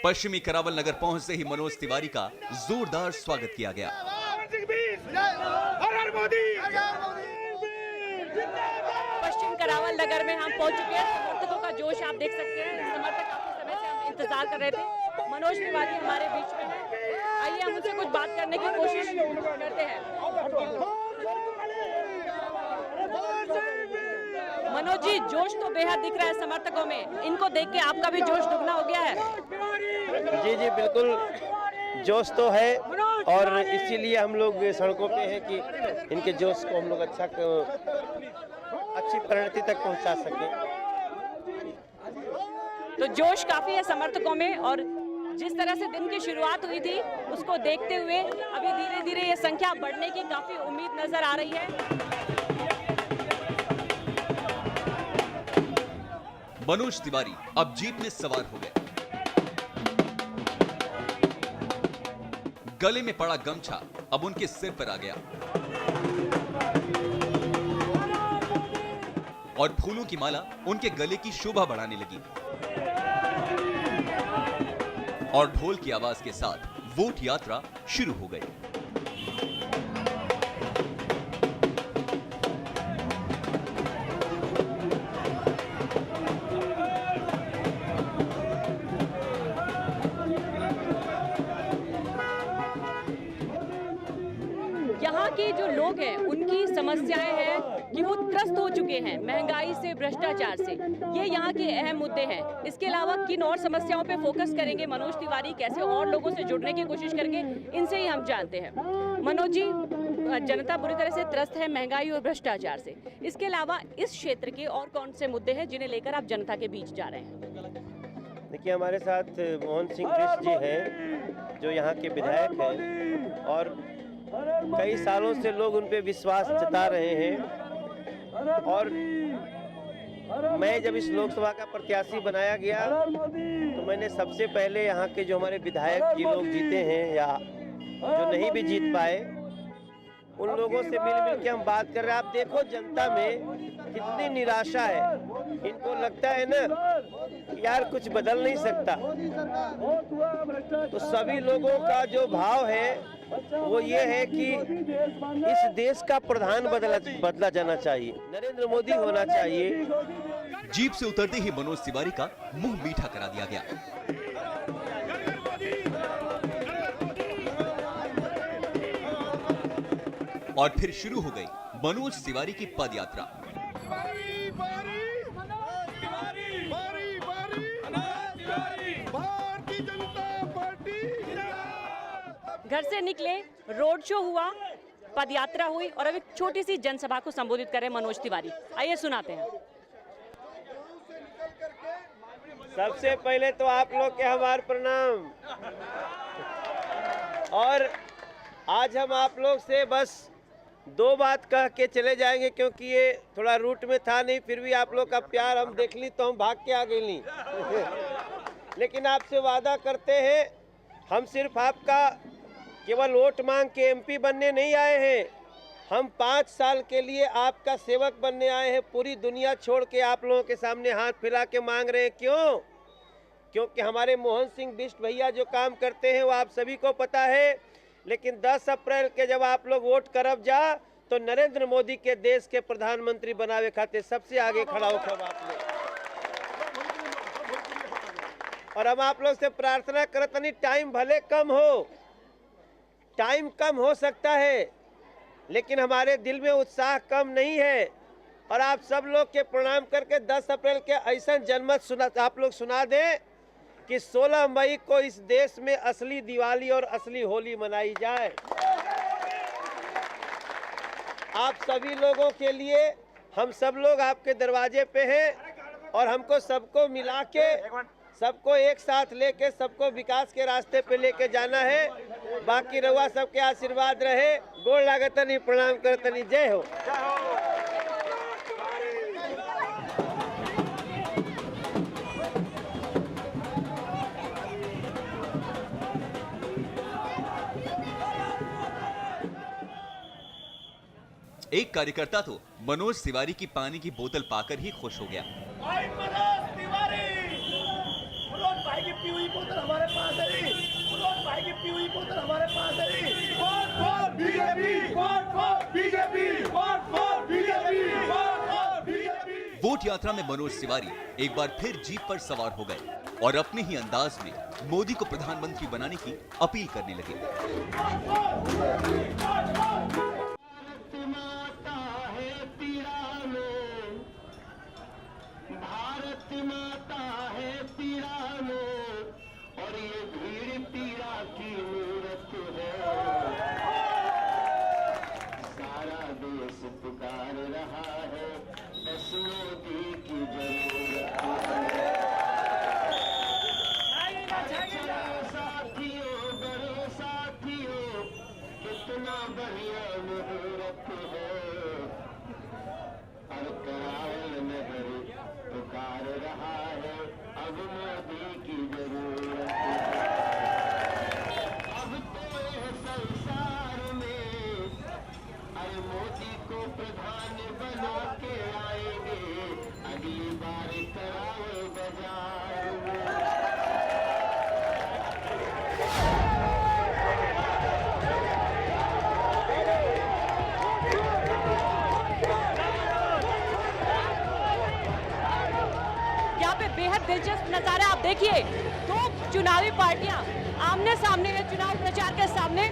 पश्चिमी करावल नगर पहुंचते ही मनोज तिवारी का जोरदार स्वागत किया गया। पश्चिम करावल नगर में हम पहुंच चुके हैं। समर्थकों का जोश आप देख सकते हैं। समर्थक काफी समय से हम इंतजार कर रहे थे। मनोज तिवारी हमारे बीच में है। आइए हम उनसे कुछ बात करने की कोशिश करते हैं। मनोज जी, जोश तो बेहद दिख रहा है समर्थकों में। इनको देख के आपका भी जोश दुगना हो गया है। जी जी बिल्कुल, जोश तो है और इसीलिए हम लोग सड़कों पे हैं कि इनके जोश को हम लोग अच्छी परिणति तक पहुंचा सकें। तो जोश काफी है समर्थकों में और जिस तरह से दिन की शुरुआत हुई थी उसको देखते हुए अभी धीरे धीरे ये संख्या बढ़ने की काफी उम्मीद नजर आ रही है। मनोज तिवारी अब जीप में सवार हो गए। गले में पड़ा गमछा अब उनके सिर पर आ गया और फूलों की माला उनके गले की शोभा बढ़ाने लगी और ढोल की आवाज के साथ वोट यात्रा शुरू हो गई। यहाँ के जो लोग हैं उनकी समस्याएं हैं कि वो त्रस्त हो चुके हैं महंगाई से, भ्रष्टाचार से। ये यहाँ के अहम मुद्दे हैं। इसके अलावा किन और समस्याओं पे फोकस करेंगे मनोज तिवारी, कैसे और लोगों से जुड़ने की कोशिश करेंगे, इनसे ही हम जानते हैं। मनोज जी, जनता बुरी तरह से त्रस्त है महंगाई और भ्रष्टाचार से। इसके अलावा इस क्षेत्र के और कौन से मुद्दे हैं जिन्हें लेकर आप जनता के बीच जा रहे हैं? देखिए, हमारे साथ मोहन सिंह बिष्ट जी हैं जो यहाँ के विधायक हैं और कई सालों से लोग उन पे विश्वास जता रहे हैं और मैं जब इस लोकसभा का प्रत्याशी बनाया गया तो मैंने सबसे पहले यहाँ के जो हमारे विधायक जी लोग जीते हैं या जो नहीं भी जीत पाए उन लोगों से मिल के हम बात कर रहे हैं। आप देखो जनता में कितनी निराशा है। इनको लगता है ना कि यार कुछ बदल नहीं सकता। तो सभी लोगों का जो भाव है वो ये है कि इस देश का प्रधान बदला जाना चाहिए, नरेंद्र मोदी होना चाहिए। जीप से उतरते ही मनोज तिवारी का मुंह मीठा करा दिया गया। और फिर शुरू हो गई मनोज तिवारी की पद यात्रा। घर से निकले, रोड शो हुआ, पद यात्रा हुई और अब एक छोटी सी जनसभा को संबोधित करें मनोज तिवारी। आइए सुनाते हैं। सबसे पहले तो आप लोग के हमारे प्रणाम। और आज हम आप लोग से बस दो बात कह के चले जाएंगे क्योंकि ये थोड़ा रूट में था नहीं, फिर भी आप लोग का प्यार हम देख ली तो हम भाग के आ गए नहीं। लेकिन आपसे वादा करते हैं हम सिर्फ आपका केवल वोट मांग के एमपी बनने नहीं आए हैं, हम 5 साल के लिए आपका सेवक बनने आए हैं। पूरी दुनिया छोड़ के आप लोगों के सामने हाथ फैला के मांग रहे हैं। क्यों? क्योंकि हमारे मोहन सिंह बिष्ट भैया जो काम करते हैं वो आप सभी को पता है। लेकिन 10 अप्रैल के जब आप लोग वोट करब जा तो नरेंद्र मोदी के देश के प्रधानमंत्री बनावे खातिर सबसे आगे खड़ा होकर आप लोग। और हम आप लोग से प्रार्थना करत नहीं, टाइम भले कम हो, टाइम कम हो सकता है लेकिन हमारे दिल में उत्साह कम नहीं है। और आप सब लोग के प्रणाम करके 10 अप्रैल के ऐसा जनमत आप लोग सुना दें कि 16 मई को इस देश में असली दिवाली और असली होली मनाई जाए। आप सभी लोगों के लिए हम सब लोग आपके दरवाजे पे हैं और हमको सबको मिला के, सबको एक साथ लेके, सबको विकास के रास्ते पे लेके जाना है। बाकी रहुआ सबके आशीर्वाद रहे। गोड़ लागतनी, प्रणाम करतनी, जय हो। एक कार्यकर्ता तो मनोज तिवारी की पानी की बोतल पाकर ही खुश हो गया। मनोज तिवारी, मनोज भाई की पी हुई बोतल हमारे यात्रा में मनोज तिवारी एक बार फिर जीप पर सवार हो गए और अपने ही अंदाज में मोदी को प्रधानमंत्री बनाने की अपील करने लगे। भारत माता है पीड़ा में और ये भीड़ पीड़ा की मूरत है। सारा देश पुकार रहा है, बस मोदी की जरूरत है। साथियों बड़े साथियों, कितना बढ़िया मुहूर्त है। और करावल नगर पुकार रहा है, अब मोदी की जरूरत है। अब तो यह संसार में अरे मोदी को प्रधान बना के आएंगे, अगली बार करावल बाजार में। बेहद दिलचस्प नजारा आप देखिए, दो चुनावी पार्टियां आमने सामने है चुनाव प्रचार के सामने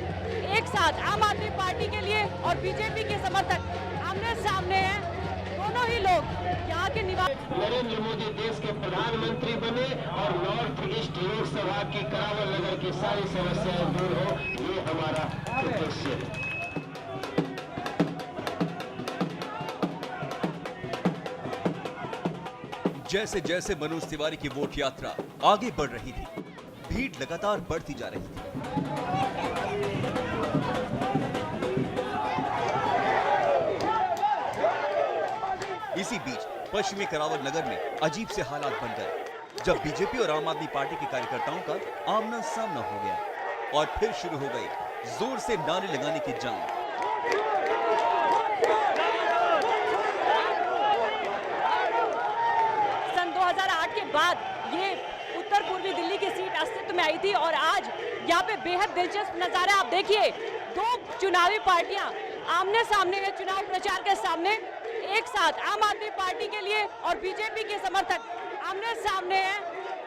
एक साथ। आम आदमी पार्टी के लिए और बीजेपी के समर्थक आमने सामने हैं। दोनों ही लोग यहाँ के निवासी। नरेंद्र मोदी देश के प्रधानमंत्री बने और नॉर्थ ईस्ट लोकसभा की करावल नगर की सारी समस्याएं दूर हो, ये हमारा उद्देश्य है। जैसे जैसे मनोज तिवारी की वोट यात्रा आगे बढ़ रही थी, भीड़ लगातार बढ़ती जा रही थी। इसी बीच पश्चिमी करावल नगर में अजीब से हालात बन गए, जब बीजेपी और आम आदमी पार्टी के कार्यकर्ताओं का आमना सामना हो गया और फिर शुरू हो गई जोर से नारे लगाने की जंग। के बाद ये उत्तर पूर्वी दिल्ली की सीट अस्तित्व में आई थी और आज यहाँ पे बेहद दिलचस्प नजारा आप देखिए, दो चुनावी पार्टियां आमने सामने है चुनाव प्रचार के सामने एक साथ। आम आदमी पार्टी के लिए और बीजेपी के समर्थक आमने सामने हैं।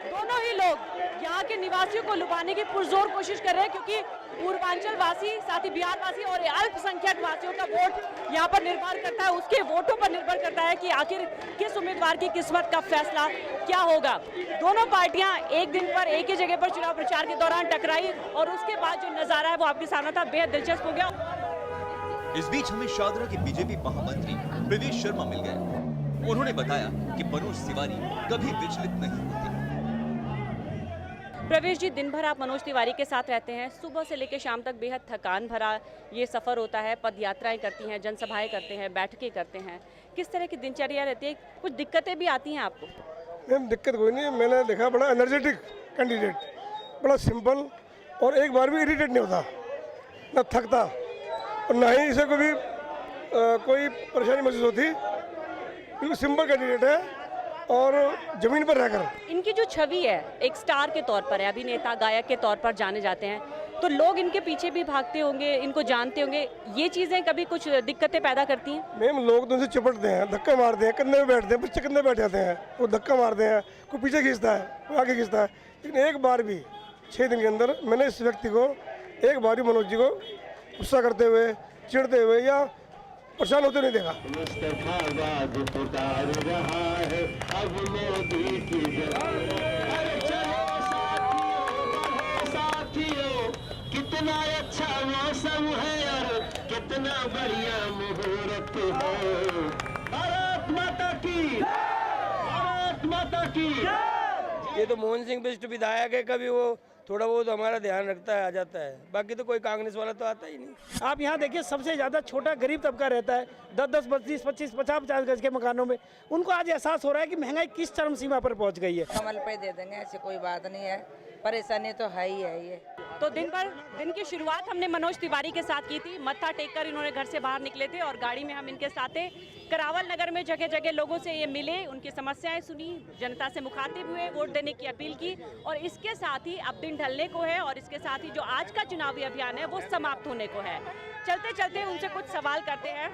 दोनों ही लोग यहाँ के निवासियों को लुभाने की पुरजोर कोशिश कर रहे हैं, क्योंकि पूर्वांचल वासी साथ ही बिहार वासी और अल्पसंख्यक वासियों का वोट यहाँ पर निर्भर करता है, उसके वोटों पर निर्भर करता है कि आखिर किस उम्मीदवार की किस्मत का फैसला क्या होगा। दोनों पार्टियां एक दिन पर एक ही जगह पर चुनाव प्रचार के दौरान टकराई और उसके बाद जो नजारा है वो आपके सामने था, बेहद दिलचस्प हो गया। इस बीच हमें शादरा के बीजेपी महामंत्री प्रवेश शर्मा मिल गए। उन्होंने बताया कि मनोज तिवारी कभी विचलित नहीं होते। प्रवेश जी, दिन भर आप मनोज तिवारी के साथ रहते हैं, सुबह से लेकर शाम तक बेहद थकान भरा ये सफ़र होता है, पद यात्राएं करती हैं, जनसभाएं करते हैं, बैठकें करते हैं, किस तरह की दिनचर्या रहती है? कुछ दिक्कतें भी आती हैं आपको? मैम दिक्कत कोई नहीं है, मैंने देखा बड़ा एनर्जेटिक कैंडिडेट, बड़ा सिंपल और एक बार भी इरिटेट नहीं होता, ना थकता और ना ही इसे कोई परेशानी महसूस होती। बिल्कुल सिंपल कैंडिडेट है और जमीन पर रहकर। इनकी जो छवि है एक स्टार के तौर पर है, अभिनेता गायक के तौर पर जाने जाते हैं, तो लोग इनके पीछे भी भागते होंगे, इनको जानते होंगे, ये चीज़ें कभी कुछ दिक्कतें पैदा करती हैं? मैम लोग तो उनसे चिपटते हैं, धक्का मारते हैं, कंधे में बैठते हैं, बच्चे कंधे बैठ जाते हैं, वो धक्का मारते हैं, कोई पीछे खींचता है, कोई आगे खींचता है, लेकिन एक बार भी 6 दिन के अंदर मैंने इस व्यक्ति को एक बार भी मनोज जी को गुस्सा करते हुए, चिढ़ते हुए या परेशान होते नहीं देखा। मुस्तफाबाद पुकार रहा है, अब मोदी की जरूरत। चलो साथियों, कितना अच्छा मौसम है और कितना बढ़िया मुहूर्त है। भारत माता की, भारत माता की। ये तो मोहन सिंह बिष्ट विधायक है, कभी वो थोड़ा बहुत हमारा ध्यान रखता है, आ जाता है, बाकी तो कोई कांग्रेस वाला तो आता ही नहीं। आप यहाँ देखिए, सबसे ज़्यादा छोटा गरीब तबका रहता है, 10-10, 25, 25, 50 गज के मकानों में। उनको आज एहसास हो रहा है कि महंगाई किस चरम सीमा पर पहुँच गई है। कमल पे दे देंगे, ऐसी कोई बात नहीं है, परेशानी तो है ही है ये। तो दिन की शुरुआत हमने मनोज तिवारी के साथ की थी। मत्था टेककर इन्होंने घर से बाहर निकले थे और गाड़ी में हम इनके साथ थे। करावल नगर में जगह जगह लोगों से ये मिले, उनकी समस्याएं सुनी, जनता से मुखातिब हुए, वोट देने की अपील की और इसके साथ ही अब दिन ढलने को है और इसके साथ ही जो आज का चुनावी अभियान है वो समाप्त होने को है। चलते चलते उनसे कुछ सवाल करते हैं।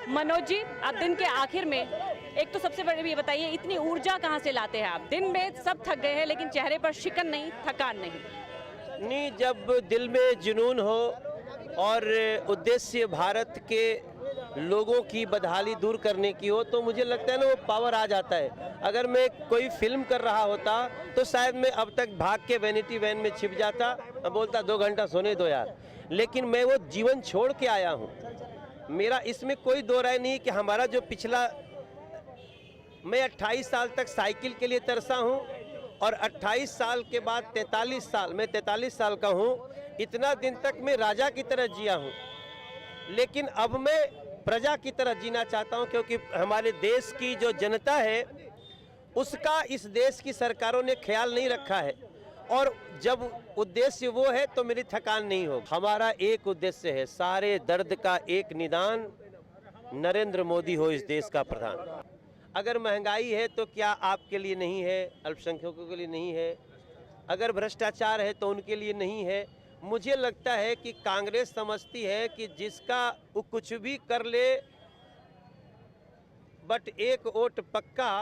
मनोज जी, अब दिन के आखिर में एक तो सबसे बड़ी ये बताइए, इतनी ऊर्जा कहाँ से लाते हैं आप? दिन में सब थक गए हैं लेकिन चेहरे पर शिकन नहीं, थकान नहीं। जब दिल में जुनून हो और उद्देश्य भारत के लोगों की बदहाली दूर करने की हो तो मुझे लगता है ना वो पावर आ जाता है। अगर मैं कोई फिल्म कर रहा होता तो शायद मैं अब तक भाग के वैनिटी वैन में छिप जाता और बोलता 2 घंटा सोने दो यार, लेकिन मैं वो जीवन छोड़ के आया हूँ। मेरा इसमें कोई दो राय नहीं कि हमारा जो पिछला, मैं 28 साल तक साइकिल के लिए तरसा हूँ और 28 साल के बाद 43 साल, मैं 43 साल का हूँ, इतना दिन तक मैं राजा की तरह जिया हूँ, लेकिन अब मैं प्रजा की तरह जीना चाहता हूँ, क्योंकि हमारे देश की जो जनता है उसका इस देश की सरकारों ने ख्याल नहीं रखा है, और जब उद्देश्य वो है तो मेरी थकान नहीं हो। हमारा एक उद्देश्य है, सारे दर्द का एक निदान, नरेंद्र मोदी हो इस देश का प्रधान। अगर महंगाई है तो क्या आपके लिए नहीं है? अल्पसंख्यकों के लिए नहीं है? अगर भ्रष्टाचार है तो उनके लिए नहीं है? मुझे लगता है कि कांग्रेस समझती है कि जिसका वो कुछ भी कर ले बट एक वोट पक्का,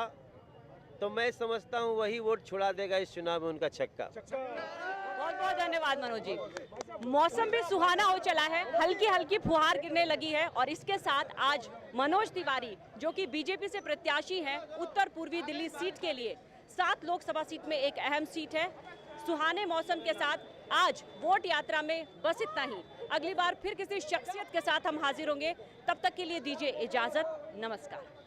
तो मैं समझता हूँ वही वोट छुड़ा देगा इस चुनाव में उनका छक्का। बहुत बहुत धन्यवाद मनोज जी। मौसम भी सुहाना हो चला है, हल्की हल्की फुहार गिरने लगी है और इसके साथ आज मनोज तिवारी जो कि बीजेपी से प्रत्याशी हैं उत्तर पूर्वी दिल्ली सीट के लिए, 7 लोकसभा सीट में एक अहम सीट है। सुहाने मौसम के साथ आज वोट यात्रा में बस इतना ही। अगली बार फिर किसी शख्सियत के साथ हम हाजिर होंगे, तब तक के लिए दीजिए इजाजत। नमस्कार।